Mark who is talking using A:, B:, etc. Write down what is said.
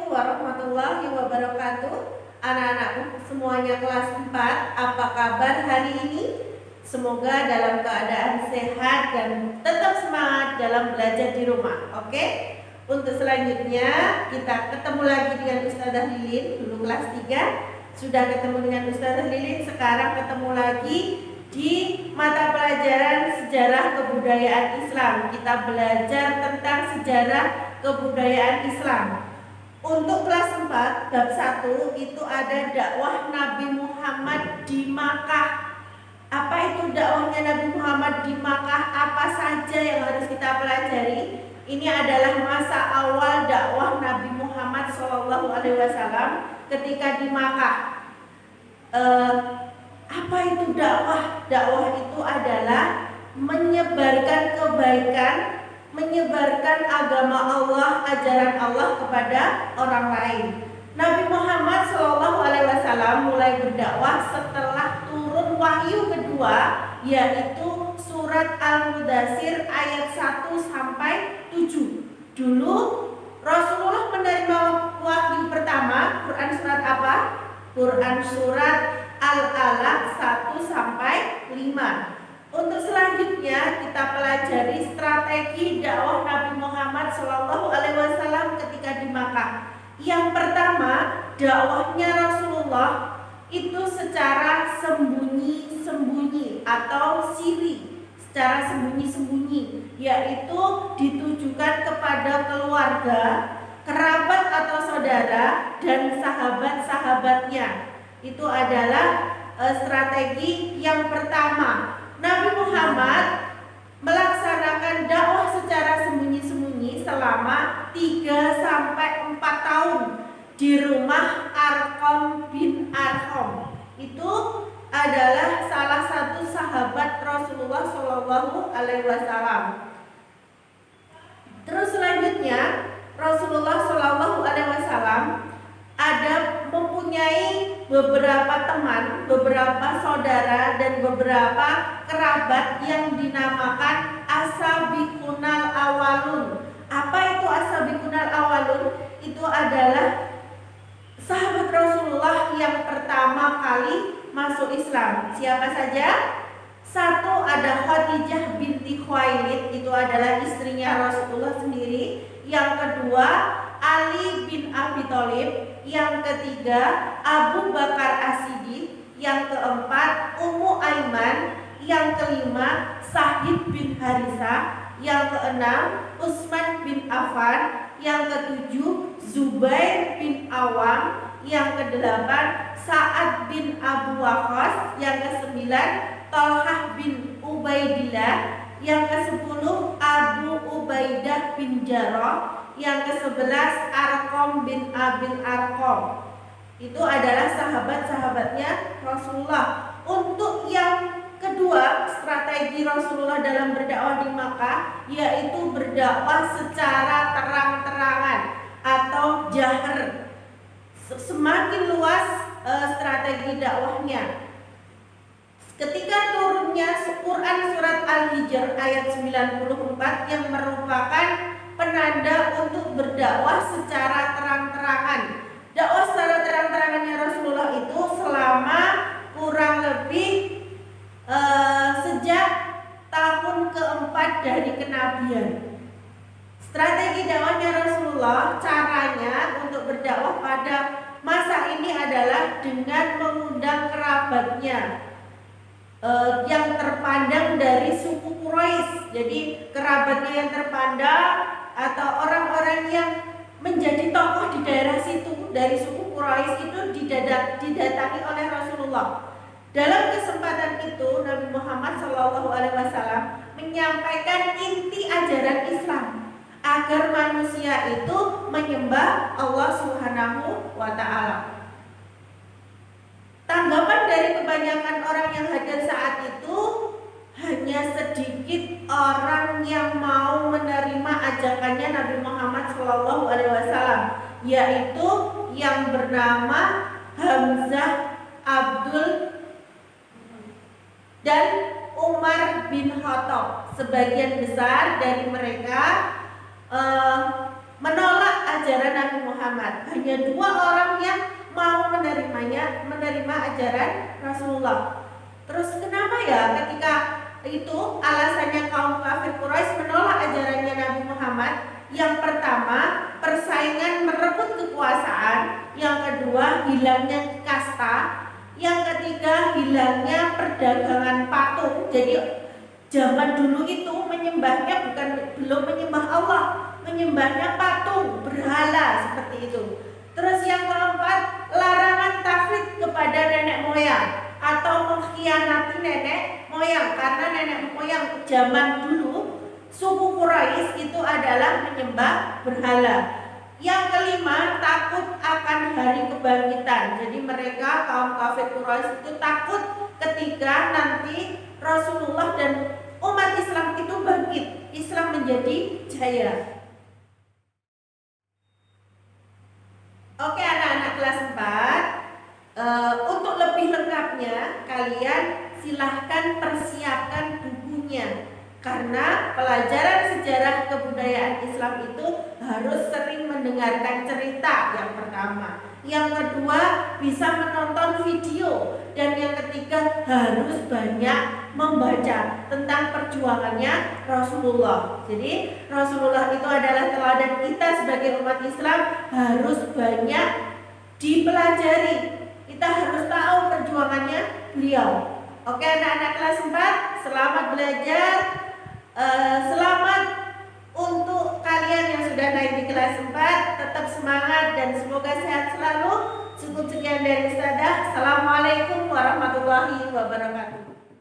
A: warahmatullahi wabarakatuh. Anak-anakku semuanya kelas 4, apa kabar hari ini? Semoga dalam keadaan sehat dan tetap semangat dalam belajar di rumah. Oke? Untuk selanjutnya kita ketemu lagi dengan Ustazah Lilin. Dulu kelas 3 sudah ketemu dengan Ustazah Lilin, sekarang ketemu lagi di mata pelajaran sejarah kebudayaan Islam. Kita belajar tentang sejarah kebudayaan Islam. Untuk kelas 4 bab 1 itu ada dakwah Nabi Muhammad di Makkah. Apa itu dakwahnya Nabi Muhammad di Makkah? Apa saja yang harus kita pelajari? Ini adalah masa awal dakwah Nabi Muhammad SAW ketika di Makkah. Apa itu dakwah? Dakwah itu adalah menyebarkan kebaikan, menyebarkan agama Allah, ajaran Allah kepada orang lain. Nabi Muhammad SAW mulai berdakwah setelah turun wahyu kedua, yaitu surat Al-Mudaththir ayat 1 sampai 7. Dulu Rasulullah menerima wahyu pertama, Quran surat apa? Quran surat Al-Alaq 1 sampai 5. Untuk selanjutnya kita pelajari strategi dakwah Nabi Muhammad SAW ketika di Makkah. Yang pertama, dakwahnya Rasulullah itu secara sembunyi-sembunyi atau siri, secara sembunyi-sembunyi, yaitu ditujukan kepada keluarga, kerabat atau saudara, dan sahabat-sahabatnya. Itu adalah strategi yang pertama. Nabi Muhammad melaksanakan dakwah secara sembunyi-sembunyi selama 3-4 tahun di rumah Arqam bin Arqam. Itu adalah salah satu sahabat Rasulullah SAW. Terus selanjutnya Rasulullah SAW mempunyai beberapa teman, beberapa saudara, dan beberapa kerabat yang dinamakan As-Sabiqunal Awwalun. Apa itu As-Sabiqunal Awwalun? Itu adalah sahabat Rasulullah yang pertama kali masuk Islam. Siapa saja? Satu, ada Khadijah binti Khuwailid, itu adalah istrinya Rasulullah sendiri. Yang kedua, Ali bin Abi Thalib. Yang ketiga, Abu Bakar As-Siddiq. Yang keempat, Ummu Aiman. Yang kelima, Sa'id bin Harisah. Yang keenam, Utsman bin Affan. Yang ketujuh, Zubair bin Awam. Yang kedelapan, Sa'ad bin Abu Waqqas. Yang kesembilan, Thalhah bin Ubaidillah. Yang kesepuluh, Abu Ubaidah bin Jarrah. Yang ke-11 Arqam bin Abil Arqam. Itu adalah sahabat-sahabatnya Rasulullah. Untuk yang kedua, strategi Rasulullah dalam berdakwah di Makkah, yaitu berdakwah secara terang-terangan atau jahar. Semakin luas strategi dakwahnya. Ketika turunnya Quran surat Al-Hijr ayat 94 yang merupakan penanda untuk berdakwah secara terang-terangan. Dakwah secara terang-terangannya Rasulullah itu selama kurang lebih sejak tahun keempat dari kenabian. Strategi dakwahnya Rasulullah, caranya untuk berdakwah pada masa ini adalah dengan mengundang kerabatnya yang terpandang dari suku Quraisy. Jadi kerabatnya yang terpandang atau orang-orang yang menjadi tokoh di daerah situ dari suku Quraisy itu didatangi oleh Rasulullah. Dalam kesempatan itu Nabi Muhammad SAW menyampaikan inti ajaran Islam agar manusia itu menyembah Allah Subhanahu wa Ta'ala. Tanggapan dari kebanyakan orang yang hadir saat itu, hanya sedikit orang yang mau menerima ajakannya Nabi Muhammad SAW, yaitu yang bernama Hamzah, Abdul, dan Umar bin Khattab. Sebagian besar dari mereka menolak ajaran Nabi Muhammad Muhammad. Hanya 2 orang yang mau menerima ajaran Rasulullah. Terus kenapa ya ketika itu alasannya kaum kafir Quraisy menolak ajarannya Nabi Muhammad? Yang pertama, persaingan merebut kekuasaan. Yang kedua, hilangnya kasta. Yang ketiga, hilangnya perdagangan patung. Jadi zaman dulu itu menyembahnya belum menyembah Allah, menyembahnya patung, berhala seperti itu. Terus yang keempat, larangan taklid kepada nenek moyang atau mengkhianati nenek moyang, karena nenek moyang zaman dulu suku Quraisy itu adalah menyembah berhala. Yang kelima, takut akan hari kebangkitan. Jadi mereka kaum kafir Quraisy itu takut ketika nanti Rasulullah dan umat Islam itu bangkit, Islam menjadi jaya. Oke anak-anak kelas 4, untuk lebih lengkapnya kalian silahkan persiapkan bukunya. Karena pelajaran sejarah kebudayaan Islam itu harus sering mendengarkan cerita yang pertama. Yang kedua, bisa menonton video. Dan yang ketiga, harus banyak membaca tentang perjuangannya Rasulullah. Jadi Rasulullah itu adalah teladan kita sebagai umat Islam, harus banyak dipelajari. Kita harus tahu perjuangannya beliau. Oke anak-anak kelas 4, selamat belajar. Selamat untuk kalian yang sudah naik di kelas 4. Tetap semangat dan semoga sehat selalu. Cukup sekian dari Ustazah. Assalamualaikum warahmatullahi wabarakatuh.